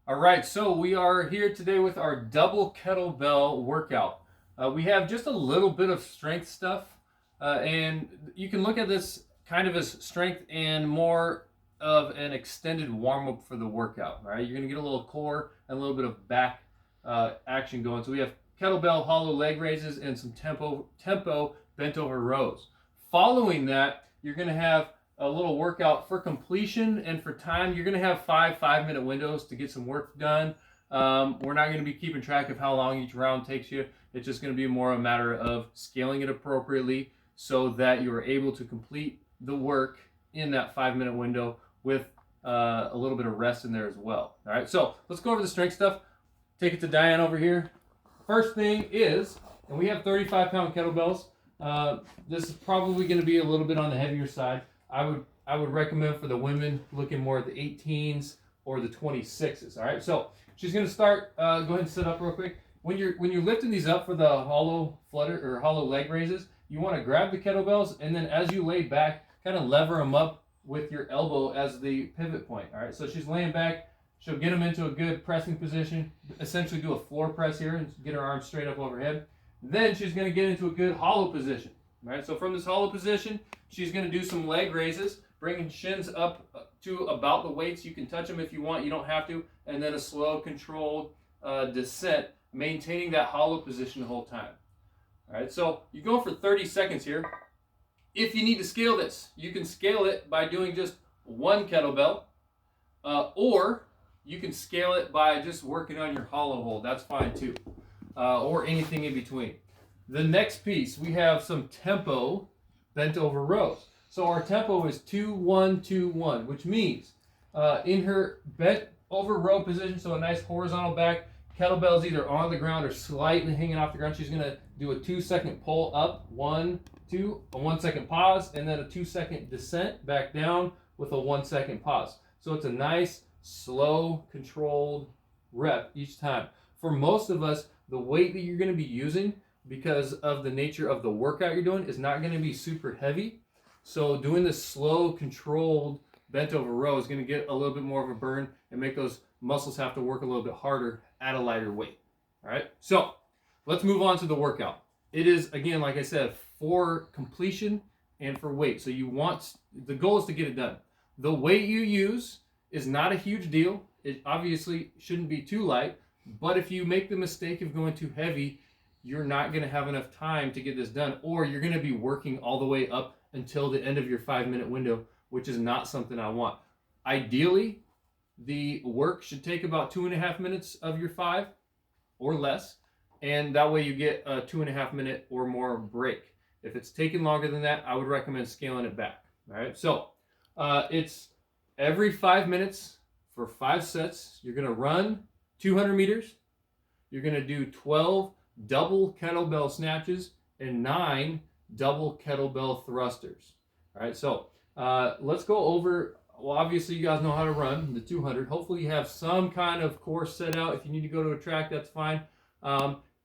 All right, so we are here today with our double kettlebell workout. We have just a little bit of strength stuff, and you can look at this kind of as strength and more of an extended warm up for the workout. Right, you're gonna get a little core and a little bit of back action going. So we have kettlebell hollow leg raises and some tempo bent over rows. Following that, you're gonna have a little workout for completion and for time. You're going to have 5 minute windows to get some work done. We're not going to be keeping track of how long each round takes you. It's just going to be more a matter of scaling it appropriately so that you're able to complete the work in that 5 minute window with a little bit of rest in there as well. All right, so let's go over the strength stuff. Take it to Diane over here. First thing is, and we have 35-pound kettlebells. This is probably going to be a little bit on the heavier side. I would recommend for the women looking more at the 18s or the 26s. All right, so she's gonna start. Go ahead and sit up real quick. When you're lifting these up for the hollow flutter or hollow leg raises, you want to grab the kettlebells and then as you lay back, kind of lever them up with your elbow as the pivot point. All right, so she's laying back. She'll get them into a good pressing position. Essentially, do a floor press here and get her arms straight up overhead. Then she's gonna get into a good hollow position. All right, so from this hollow position, she's going to do some leg raises, bringing shins up to about the weights. You can touch them if you want, you don't have to. And then a slow, controlled descent, maintaining that hollow position the whole time. All right, so you go for 30 seconds here. If you need to scale this, you can scale it by doing just one kettlebell, or you can scale it by just working on your hollow hold. That's fine too, or anything in between. The next piece, we have some tempo bent over rows. So our tempo is 2-1-2-1, which means in her bent over row position, so a nice horizontal back, kettlebell's either on the ground or slightly hanging off the ground. She's gonna do a 2-second pull up, 1, 2, a 1-second pause, and then a 2-second descent back down with a 1-second pause. So it's a nice, slow, controlled rep each time. For most of us, the weight that you're gonna be using because of the nature of the workout you're doing is not going to be super heavy. So doing this slow, controlled bent over row is going to get a little bit more of a burn and make those muscles have to work a little bit harder at a lighter weight. All right, so let's move on to the workout. It is, again, like I said, for completion and for weight. So the goal is to get it done. The weight you use is not a huge deal. It obviously shouldn't be too light, but if you make the mistake of going too heavy, you're not going to have enough time to get this done, or you're going to be working all the way up until the end of your 5-minute window, which is not something I want. Ideally, the work should take about 2.5 minutes of your 5 or less, and that way you get a 2.5 minute or more break. If it's taking longer than that, I would recommend scaling it back. All right, so it's every 5 minutes for 5 sets. You're going to run 200 meters. You're going to do 12 double kettlebell snatches and 9 double kettlebell thrusters. All right, so let's go over. Well, obviously you guys know how to run the 200. Hopefully you have some kind of course set out. If you need to go to a track, that's fine.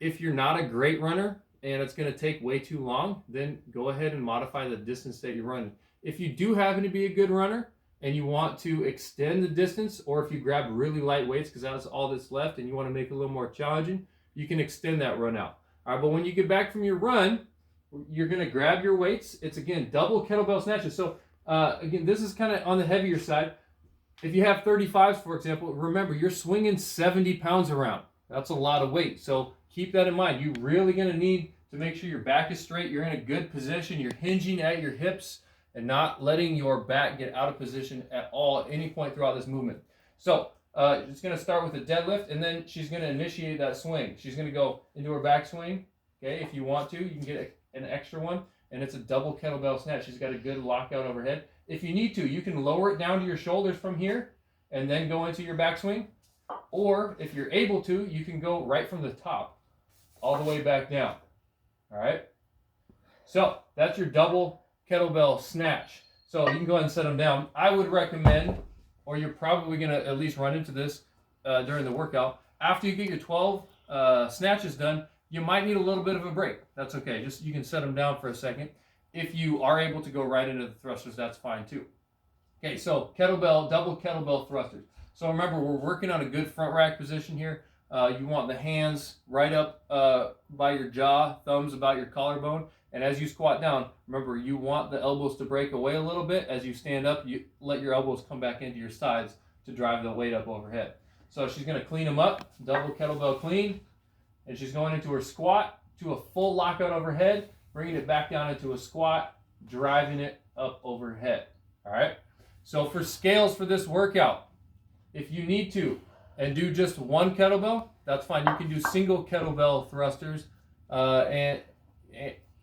If you're not a great runner and it's going to take way too long, then go ahead and modify the distance that you're running. If you do happen to be a good runner and you want to extend the distance, or if you grab really light weights because that's all that's left and you want to make it a little more challenging, you can extend that run out. All right, but when you get back from your run, you're going to grab your weights. It's, again, double kettlebell snatches. So, again, this is kind of on the heavier side. If you have 35s, for example, remember, you're swinging 70 pounds around. That's a lot of weight. So keep that in mind. You're really going to need to make sure your back is straight. You're in a good position. You're hinging at your hips and not letting your back get out of position at all at any point throughout this movement. So, it's going to start with a deadlift, and then she's going to initiate that swing. She's going to go into her back swing. Okay, if you want to, you can get an extra one, and it's a double kettlebell snatch. She's got a good lockout overhead. If you need to, you can lower it down to your shoulders from here, and then go into your back swing. Or if you're able to, you can go right from the top, all the way back down. All right. So that's your double kettlebell snatch. So you can go ahead and set them down. I would recommend, or you're probably going to at least run into this during the workout, after you get your 12 snatches done, you might need a little bit of a break. That's okay. Just you can set them down for a second. If you are able to go right into the thrusters, that's fine too. Okay, so double kettlebell thrusters. So remember, we're working on a good front rack position here. You want the hands right up by your jaw, thumbs about your collarbone. And as you squat down, remember, you want the elbows to break away a little bit. As you stand up, you let your elbows come back into your sides to drive the weight up overhead. So she's going to clean them up, double kettlebell clean. And she's going into her squat to a full lockout overhead, bringing it back down into a squat, driving it up overhead. All right? So for scales for this workout, if you need to, and do just one kettlebell, that's fine. You can do single kettlebell thrusters, and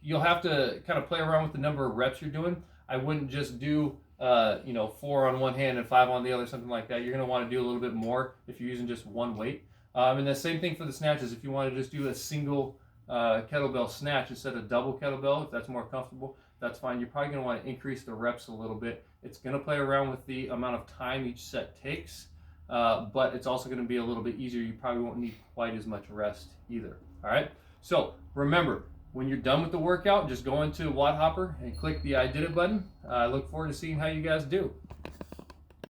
you'll have to kind of play around with the number of reps you're doing. I wouldn't just do 4 on one hand and 5 on the other, something like that. You're going to want to do a little bit more if you're using just one weight. And the same thing for the snatches. If you want to just do a single kettlebell snatch instead of double kettlebell, if that's more comfortable, that's fine. You're probably going to want to increase the reps a little bit. It's going to play around with the amount of time each set takes, but it's also going to be a little bit easier. You probably won't need quite as much rest either. All right? So remember, when you're done with the workout, just go into WOD Hopper and click the I did it button. I look forward to seeing how you guys do.